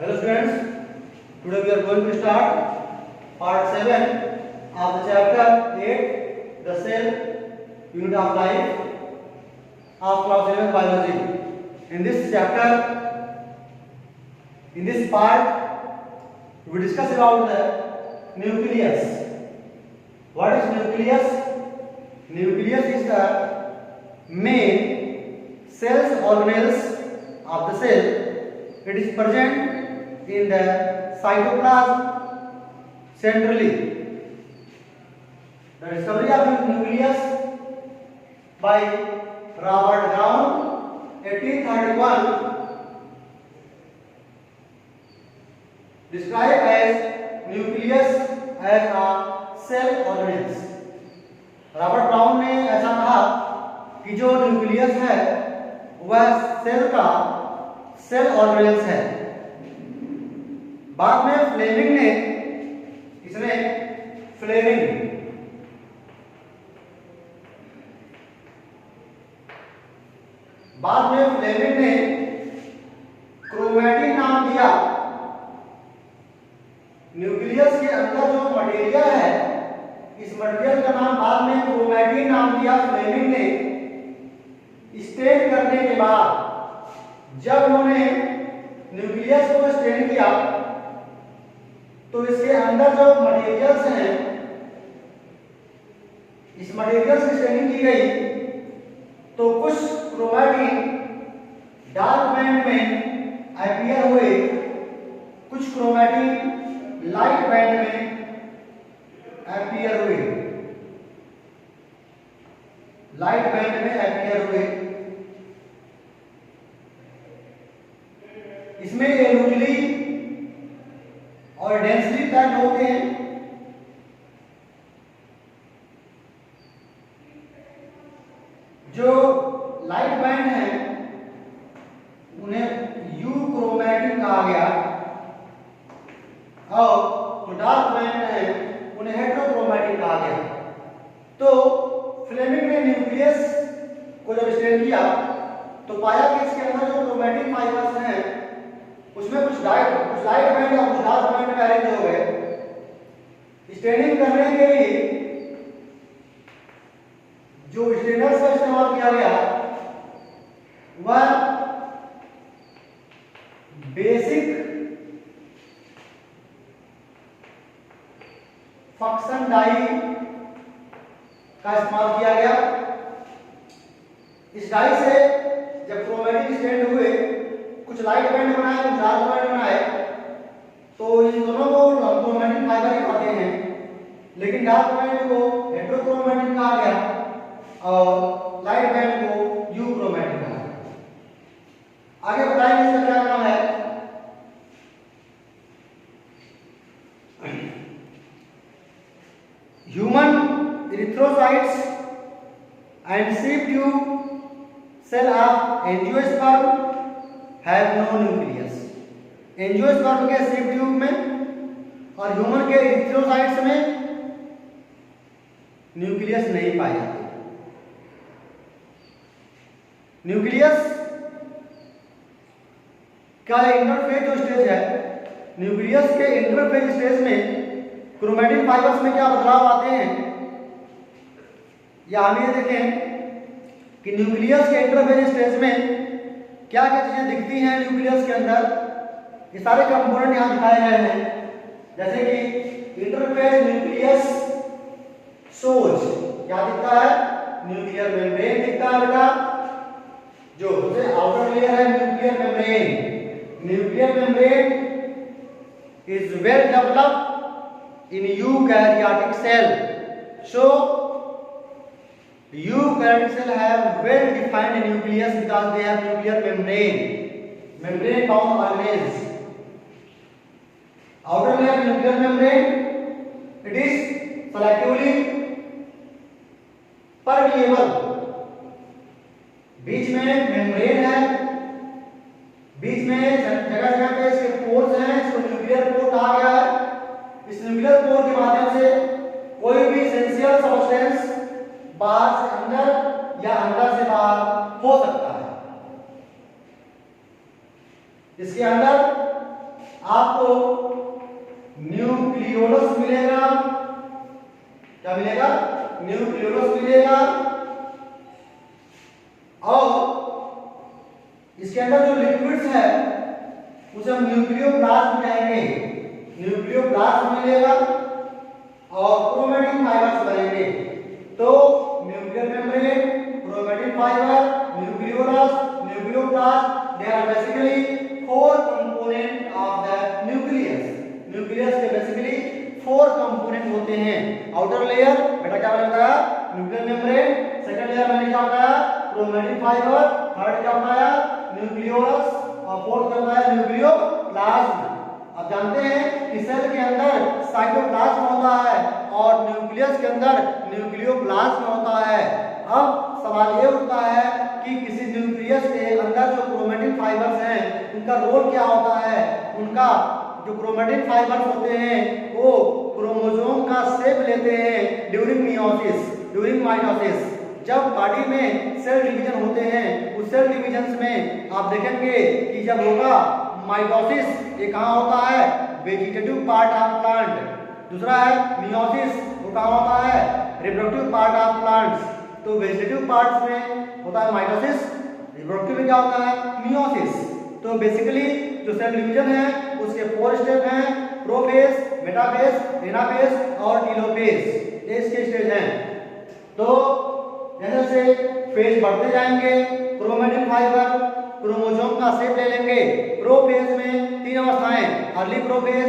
Hello students, today we are going to start part 7 of the chapter 8, the cell unit of life of class 11 biology. In this chapter, in this part, we discuss about the nucleus. What is nucleus? Nucleus is the main cells organelles of the cell. It is present in the cytoplasm centrally. The discovery of nucleus by Robert Brown, 1831, described as nucleus as a cell organelles. Robert brown ने ऐसा कहा कि जो nucleus है वह cell का cell organelles है। बाद में फ्लेमिंग ने क्रोमैटिन नाम दिया। न्यूक्लियस के अंदर जो मटेरियल है, इस मटेरियल का नाम बाद में क्रोमैटिन नाम दिया फ्लेमिंग ने। स्टेन करने के बाद जब उन्होंने न्यूक्लियस को स्टेन किया तो इसके अंदर जो मटेरियल्स हैं, इस मटेरियल्स की स्टेनिंग की गई तो कुछ क्रोमैटिन डार्क बैंड में अपीयर हुए, कुछ क्रोमैटिन लाइट बैंड में अपीयर हुए, लाइट बैंड में अपीयर हुए। इसमें ये लूजली और डेंसली पैक्ड होते हैं। जो लाइट बैंड है उन्हें यू क्रोमैटिन कहा गया और जो डार्क बैंड है उन्हें हेटेरोक्रोमैटिन कहा गया। तो फ्लेमिंग ने न्यूक्लियस को जब स्टेन किया तो पाया कि इसके अंदर जो क्रोमैटिन फाइबर्स हैं उसमें कुछ लाइट बैंड और कुछ डार्क बैंड में अरेंज हो गए। स्टेनिंग करने के लिए जो स्टेनर्स का इस्तेमाल किया गया वह बेसिक फंक्शन डाई का इस्तेमाल किया गया। इस डाई से जब क्रोमैटिन स्टेन हुए, कुछ लाइट बैंड बनाए, कुछ डार्क बैंड बनाए, तो इन दोनों को हम क्रोमैटिन फाइबर ही कहते हैं, लेकिन डार्क बैंड को हेटेरोक्रोमैटिन कहा गया और लाइट बैंड को यू क्रोमैटिन कहा गया। आगे बताएंगे इसका क्या नाम है। Human erythrocytes and sieve tube cell of angiosperm have no nucleus. Angiosperm के सीप ट्यूब में और ह्यूमन के इरिथ्रोसाइट्स में न्यूक्लियस नहीं पाए जाते। न्यूक्लियस का इंटरफेज जो स्टेज है, न्यूक्लियस के इंटरफेज स्टेज में क्रोमैटिन फाइबर्स में क्या बदलाव आते हैं, या हम ये देखें कि न्यूक्लियस के इंटरफेज स्टेज में क्या क्या चीजें दिखती हैं न्यूक्लियस के अंदर। ये सारे कंपोनेंट यहाँ दिखाए गए हैं, जैसे कि इंटरफेज न्यूक्लियस सोज क्या दिखता है, न्यूक्लियर मेम्ब्रेन दिखता है बेटा, जो सबसे आउटर लेयर है nuclear membrane. Nuclear membrane is well developed in eukaryotic cell. So eukaryotic cell have well defined nucleus because they have nuclear membrane bound organelles. Outer layer nuclear membrane, it is selectively permeable. बीच में membrane है, बीच में जगह जगह पे इसके pores हैं, इसको nuclear pore कहा गया है। इस न्यूक्लियर पोर के माध्यम से कोई भी एसेंशियल सब्सटेंस बाहर से अंदर या अंदर से बाहर हो सकता है। इसके अंदर आपको न्यूक्लियोलस मिलेगा। क्या मिलेगा? न्यूक्लियोलस मिलेगा। और इसके अंदर जो लिक्विड्स है उसे हम न्यूक्लियोप्लाज्म कहेंगे। न्यूक्लियोप्लाज्म मिलेगा और क्रोमैटिन फाइबर्स बनेंगे। तो nuclear membrane, chromatin fibre, nucleolus, nucleoplasm, they are basically 4 component of the nucleus. Nucleus के बेसिकली 4 कंपोनेंट होते हैं। आउटर लेयर बेटा क्या बताया? Nuclear membrane. सेकंड लेयर मैंने क्या बताया? Chromatin fibre. थर्ड क्या बताया? न्यूक्लियोलस। और फोर्थ क्या बताया? न्यूक्लियोप्लाज्म। अब जानते हैं कि सेल के अंदर साइटोप्लाज्म होता है और न्यूक्लियस के अंदर न्यूक्लियोप्लाज्म होता है। अब सवाल ये उठता है कि किसी न्यूक्लियस के अंदर जो क्रोमैटिन फाइबर्स हैं उनका रोल क्या होता है? उनका जो क्रोमैटिन फाइबर्स होते हैं वो क्रोमोसोम का शेप लेते हैं ड्यूरिंग मियोसिस, ड्यूरिंग माइटोसिस। जब बॉडी में सेल डिवीजन होते हैं उस सेल डिवीजन में आप देखेंगे कि जब होगा माइटोसिस, ये कहाँ होता है? Vegetative part of plant. दूसरा है मियोसिस, वो कहाँ होता है? Reproductive part of plants. तो वेजिटेटिव पार्ट्स में होता है माइटोसिस, रिप्रोडक्टिव में क्या होता है? मियोसिस। तो बेसिकली जो सेल डिवीजन है उसके 4 स्टेप हैं, प्रोफेज, मेटाफेज, एनाफेज और टेलोफेज। ये इसके स्टेज हैं। तो जैसे से फेज बढ़ते जाएंगे क्रोमैटिन फाइबर क्रोमोसोम का शेप ले लेंगे। प्रोफेज में 3 अवस्थाएं, early prophase,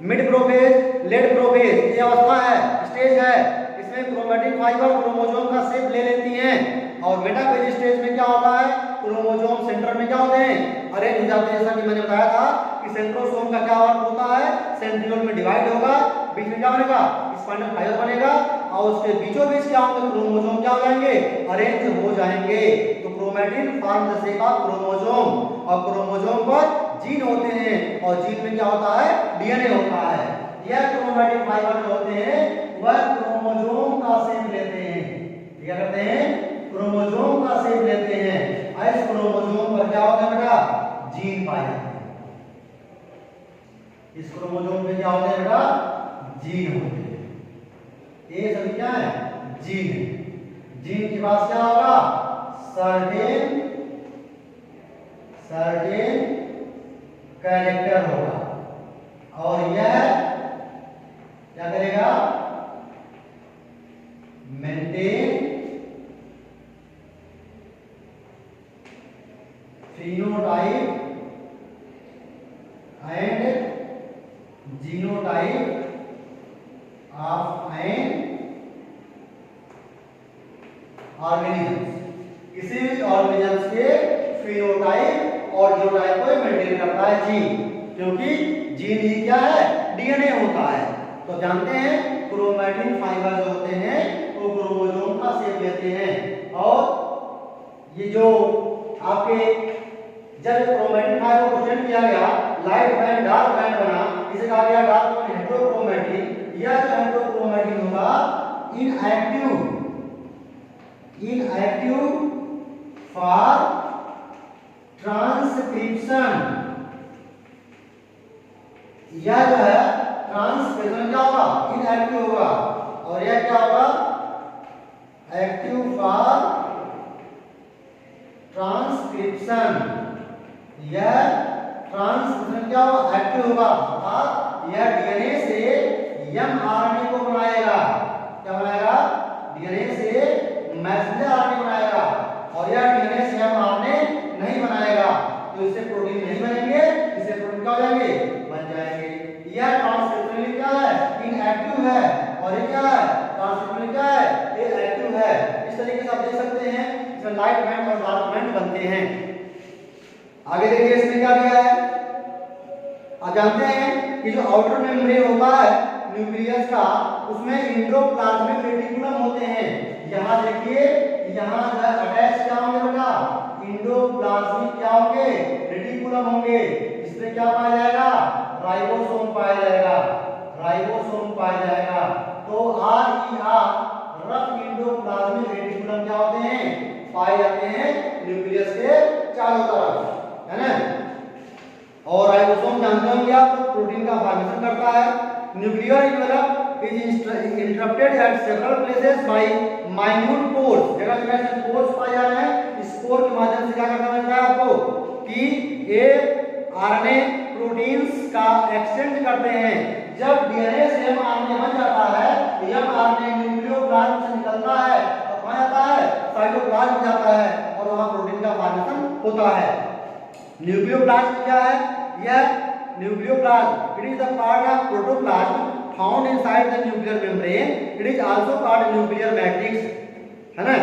mid prophase, late prophase. ये अवस्था है, स्टेज है। इसमें क्रोमैटिन फाइबर क्रोमोसोम का शेप ले लेती हैं। और मेटाफेज स्टेज में क्या होता है? क्रोमोसोम सेंटर में क्या होते हैं? अरेंज हो जाते हैं। जैसा कि मैंने बताया था कि सेंट्रोसोम का क्या वर्क होता है? सेंट्रियोल में डिवाइड होगा, बीच में क्या बनेगा? स्पाइनल फाइबर बनेगा और उसके बीचों बीच क्या होंगे? क्रोमोसोम क्या हो जाएंगे? अरेंज हो जाएंगे। तो chromatin form the shape of chromosome और क्रोमोसोम पर जीन होते हैं और जीन में क्या होता है? डीएनए होता है। यह क्रोमैटिन फाइबर जो होते हैं वह क्रोमोसोम का शेप लेते हैं। क्या करते हैं? क्रोमोसोम का शेप लेते हैं। इस क्रोमोसोम पर क्या होता है बेटा? जीन पाए जाते हैं। इस क्रोमोसोम पे क्या होते हैं बेटा? जीन होते हैं। ये सभी क्या है? जीन है। जीन के पास क्या होगा? सर्टेन कैरेक्टर होगा और यह क्या करेगा? Maintain phenotype and genotype of an organism। किसी भी ऑर्गेनिज्म के फिनोटाइप और जीनोटाइप को मेंटेन करता है जीन, क्योंकि जीन ही क्या है? डीएनए होता है। तो जानते हैं क्रोमैटिन फाइबर जो होते हैं वो क्रोमोसोम का शेप लेते हैं। और ये जो आपके जब क्रोमैटिन फाइबर को प्रेजेंट किया गया, लाइट बैंड डार्क बैंड बना, इसे कहा गया डार्क बैंड हेटेरोक्रोमैटिन। यह जो हेटेरोक्रोमैटिन होगा इनएक्टिव फॉर ट्रांसक्रिप्शन। यह जो है ट्रांसक्रिप्शन क्या होगा? इनएक्टिव होगा। और यह क्या होगा? Active for transcription. यह ट्रांसक्रिप्शन क्या होगा? एक्टिव होगा। अर्थात यह डीएनए से एमआरएनए को बनाएगा। क्या बनाएगा? डीएनए से मैसेंजर आरएनए बनाएगा। और यह डीएनए से एमआरएनए नहीं बनाएगा। तो इससे प्रोटीन नहीं बनेंगे, इससे प्रोटीन क्या हो जाएंगे? बन जाएंगे। यह ट्रांसक्रिप्शन क्या है? इनएक्टिव है। और ये क्या है? ट्रांसक्रिप्शन क्या है? ये एक्टिव है। इस तरीके से आप देख सकते हैं इसमें लाइट बैंड और डार्क बैंड बनते हैं। आगे देखिए इसमें क्या दिया है? आप जानते हैं कि जो आउटर मेम्ब्रेन होता है न्यूक्लियस का, उसमें एंडोप्लाज्मिक रेटिकुलम होते हैं। यहाँ देखिए, यहाँ अटैच क्या होंगे बेटा? एंडोप्लाज्मिक क्या होंगे? रेटिकुलम होंगे। इसमें क्या पाया जाएगा? राइबोसोम पाया जाएगा। राइबोसोम पाया जाएगा। तो रफ एंडोप्लाज्मिक रेटिकुलम क्या होते हैं? पाए जाते हैं न्यूक्लियस के चारों तरफ, है ना? और राइबोसोम जानते होंगे आप, प्रोटीन का फॉर्मेशन करता है। Nuclear envelope is interrupted at several places by minute pores, जगह जगह से पोर्स पाए जा रहे हैं। इस पोर के माध्यम से क्या करना है आपको कि ये आरएनए प्रोटीन्स का एक्सचेंज करते हैं। जब डीएनए से एमआरएनए बन जाता है, एमआरएनए न्यूक्लियोप्लाज्म से निकलता है और कहाँ जाता है, साइटोप्लाज्म जाता है और वहाँ प्रोटीन का फॉर्मेशन होता है। न्यूक्लियोप्लाज्म क्या है? यह nucleoplasm it is the part of protoplasm found inside the nuclear membrane. It is also part nuclear matrix, है ना।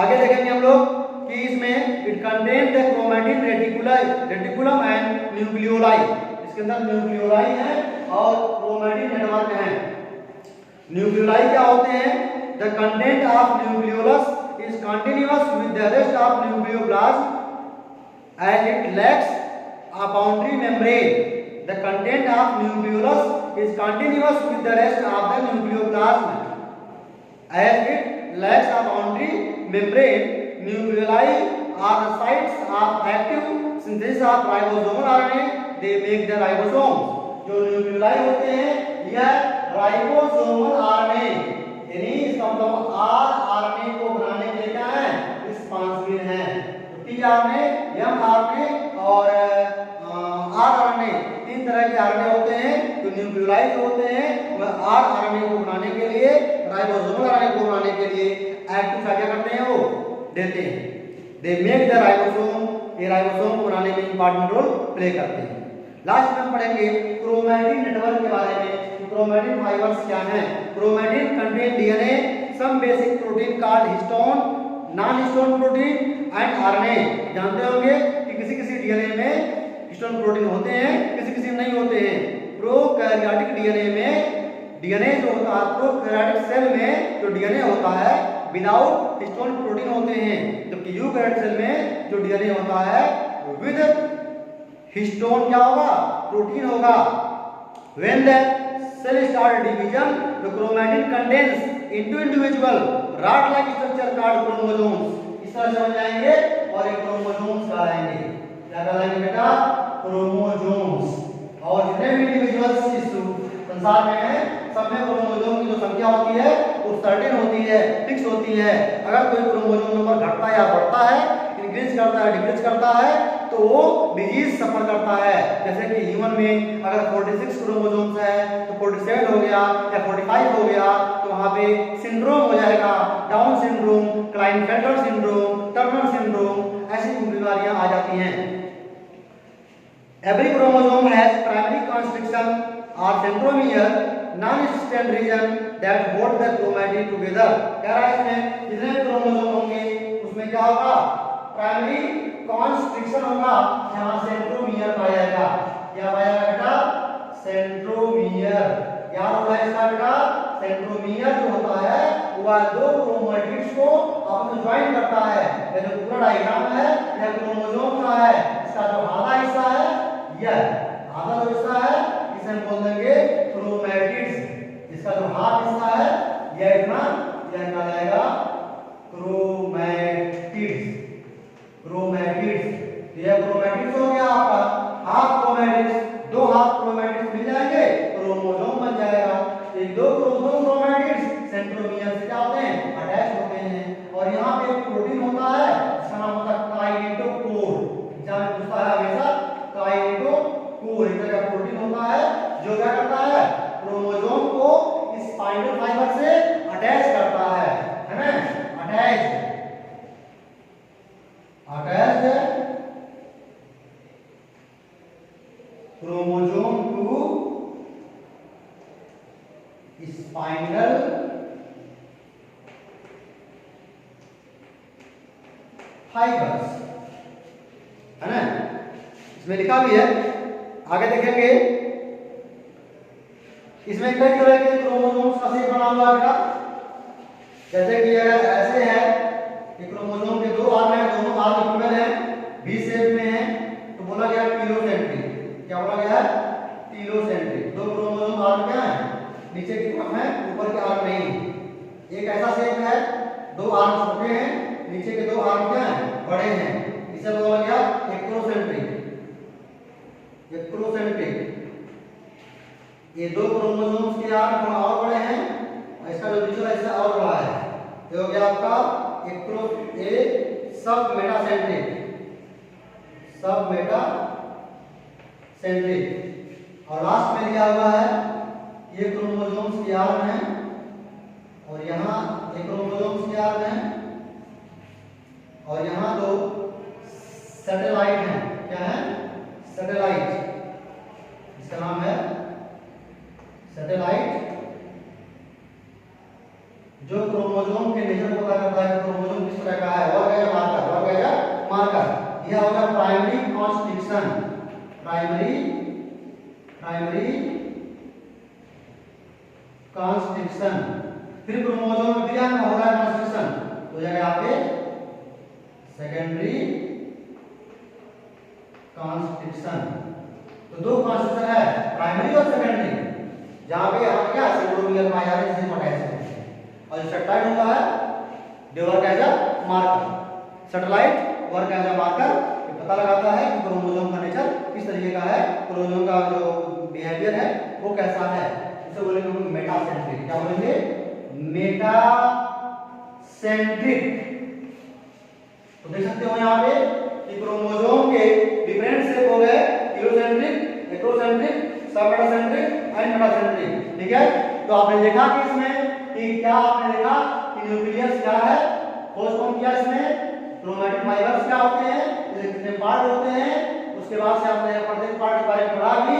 आगे देखेंगे हम लोग कि इसमें it contain the chromatin reticulum and nucleoli. इसके अंदर न्यूक्लियोलाई है और क्रोमैटिन नेटवर्क है। न्यूक्लियोलाई क्या होते हैं? The content of nucleolus is continuous with the rest of nucleoplasm as it lacks a boundary membrane. The content of nucleolus is continuous with the rest of the nucleoplasm as it lacks a boundary membrane. Nucleoli are the sites of active synthesis of ribosomal RNA. They make the ribosomes. जो nucleoli होते हैं यह ribosomal RNA, यानी इसका मतलब RNA को बनाने के लिए क्या है, रिस्पांसिबल है। टीआरएनए, एमआरएनए और आरएनए, तीन तरह के आरएनए होते हैं। जो न्यूक्लियोलाई जो होते हैं वह आरएनए को बनाने के लिए, राइबोसोमल आरएनए को बनाने के लिए एक्टिव साइट क्या करते हैं, वो देते हैं। दे मेक द राइबोसोम, ये राइबोसोम को बनाने में इंपॉर्टेंट रोल प्ले करते हैं। लास्ट में हम पढ़ेंगे क्रोमैटिन नेटवर्क के बारे में। क्रोमैटिन फाइबर्स क्या हैं? Chromatin contain DNA, some basic protein called histone, non histone protein and RNA. जानते होंगे कि किसी किसी डीएनए में हिस्टोन प्रोटीन होते हैं, किसी किसी में नहीं होते हैं। प्रोकैरियोटिक डीएनए में डीएनए जो होता है, प्रोकैरियोटिक सेल में जो डीएनए होता है विदाउट हिस्टोन प्रोटीन होते हैं, जबकि यूकैरियोटिक सेल में जो डीएनए होता है विद हिस्टोन क्या होगा, प्रोटीन होगा। When the cell start division, the chromatin contains into individual rod-like structure called chromosomes. इस तरह समझ जाएंगे और एक क्रोमोसोम्स कहलाएंगे। क्या कहलाएंगे बेटा? क्रोमोसोम्स। और जितने भी इंडिविजुअल्स इस संसार में हैं, सब में क्रोमोसोम की जो संख्या होती है वो सर्टेन होती है, फिक्स होती है। अगर कोई क्रोमोसोम नंबर घटता है या बढ़ता है, इंक्रीज करता है, डिक्रीज करता है, तो वो डिजीज सफर करता है। जैसे कि ह्यूमन में अगर 46 क्रोमोसोम्स है तो 47 हो गया या 45 हो गया, तो वहां पे सिंड्रोम हो जाएगा, Down syndrome, Klinefelter syndrome, Turner syndrome, ऐसी बीमारियां आ जाती हैं। Every chromosome has primary construction और centromere, non staining region that hold the chromatin together. कह रहा है इसमें जितने क्रोमोसोम होंगे उसमें क्या होगा, प्राइमरी कंस्ट्रक्शन होगा, जहां सेंट्रोमियर पाया जाएगा। क्या पाया जाएगा बेटा? सेंट्रोमियर। याद होगा इसका बेटा? सेंट्रोमियर जो होता है वह दो क्रोमैटिड्स को आपस में ज्वाइन करता है। ये जो पूरा डायग्राम है यह क्रोमोसोम का है। इसका जो आधा हिस्सा है, यह आधा जो हिस्सा है इसे हम बोल देंगे क्रोमैटिड्स। इसका जो हाफ हिस्सा है यह इतना, यह कहलाएगा क्रोमैटिड्स। क्रोमैटिड्स, यह क्रोमैटिड्स हो गया आपका हाफ क्रोमैटिड्स। दो हाफ क्रोमैटिड्स मिल जाएंगे, क्रोमोसोम बन जाएगा। ये दो क्रोमैटिड्स सेंट्रोमियर से क्या होते हैं, अटैच होते हैं। और यहाँ पे एक प्रोटीन होता है जिसका नाम होता है काइनेटोकोर। एग्जाम में पूछता है हमेशा काइनेटोकोर, एक तरह का प्रोटीन होता है जो क्या करता है, क्रोमोसोम को स्पाइंडल फाइबर से अटैच करता है ना, attach chromosome to spindle fibres, है ना। इसमें लिखा भी है, आगे देखेंगे। इसमें कई तरह के क्रोमोसोम्स का शेप बना हुआ है, जैसे कि अगर ऐसे है कि क्रोमोसोम के दो आर्म हैं, दोनों आर्म इक्वल हैं, वी शेप में है, तो बोला गया टीलोसेंट्रिक। क्या बोला गया? टीलोसेंट्रिक। दो क्रोमोसोम आर्म क्या है, नीचे की तरफ है, ऊपर के आर्म नहीं। एक ऐसा शेप है, दो आर्म छोटे हैं, नीचे के दो आर्म क्या हैं, बड़े हैं, इसे बोला गया हेटेरोसेंट्रिक। एक्रोसेंट्रिक। ये दो क्रोमोसोम्स के यार थोड़ा और बड़े हैं और इसका जो निचला हिस्सा और बड़ा है। ये हो गया आपका सब मेटासेंट्रिक, सब मेटासेंट्रिक। और लास्ट में दिया हुआ है ये क्रोमोसोम्स के आर्म है और यहाँ एक क्रोमोसोम्स के आर्म है और यहाँ दो सैटेलाइट हैं। क्या है? सैटेलाइट, इसका नाम है सैटेलाइट, जो क्रोमोसोम के नेचर को पता करता है कि क्रोमोसोम किस तरह का है। और क्या मार्कर, और क्या मार्कर। यह होगा प्राइमरी कॉन्स्ट्रिक्शन, प्राइमरी कॉन्स्ट्रिक्शन। फिर क्रोमोसोम में क्या होगा कॉन्स्ट्रिक्शन, हो जाएगा आपके सेकेंडरी कॉन्स्ट्रिक्शन। तो दो कॉन्स्ट्रिक्शन है, प्राइमरी और सेकेंडरी, जहां पे यहाँ क्या सेंट्रोमियर पाया जाता है, जिसे पोटेशियम। और सैटेलाइट होता है they work as a marker. Satellite work as a marker, ये पता लगाता है कि क्रोमोसोम का नेचर किस तरीके का है, क्रोमोसोम का जो बिहेवियर है वो कैसा है। इसे बोलेंगे हम मेटासेंट्रिक। क्या बोलेंगे? मेटासेंट्रिक। तो देख सकते हो यहाँ पे कि क्रोमोसोम के डिफरेंट शेप हो गए, Eurocentric, acrocentric, submetacentric and metacentric. ठीक है, तो आपने देखा कि इसमें कि क्या आपने देखा कि न्यूक्लियस क्या है, खोज कौन किया इसमें, क्रोमैटिन फाइबर्स क्या होते हैं, इसके कितने पार्ट होते हैं, उसके बाद से आपने प्रत्येक पार्ट के बारे में पढ़ा भी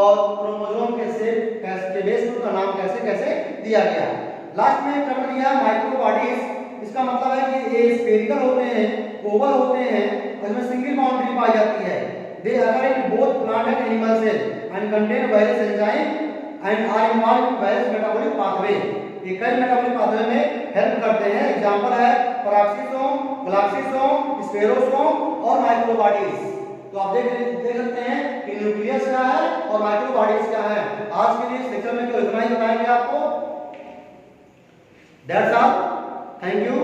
और क्रोमोसोम के शेप कैसे, बेस का नाम कैसे कैसे दिया गया। लास्ट में कर दिया माइक्रोबॉडीज। इसका मतलब है कि ये स्फेरिकल होते हैं, ओवल होते हैं और इसमें सिंगल बाउंड्री पाई जाती है। They occur in both plant and animal cell and contain various enzyme and are involve in various metabolic pathway. ये कई मेटाबॉलिक पाथवे में हेल्प करते हैं। एग्जांपल है पैराक्सीसोम, ग्लाक्सीसोम, स्पेरोसोम और माइक्रोबॉडीज। तो आप देख सकते हैं कि न्यूक्लियस क्या है और माइक्रोबॉडीज क्या है। आज के लिए इस लेक्चर में केवल इतना ही बताएंगे आपको। That's all, thank you.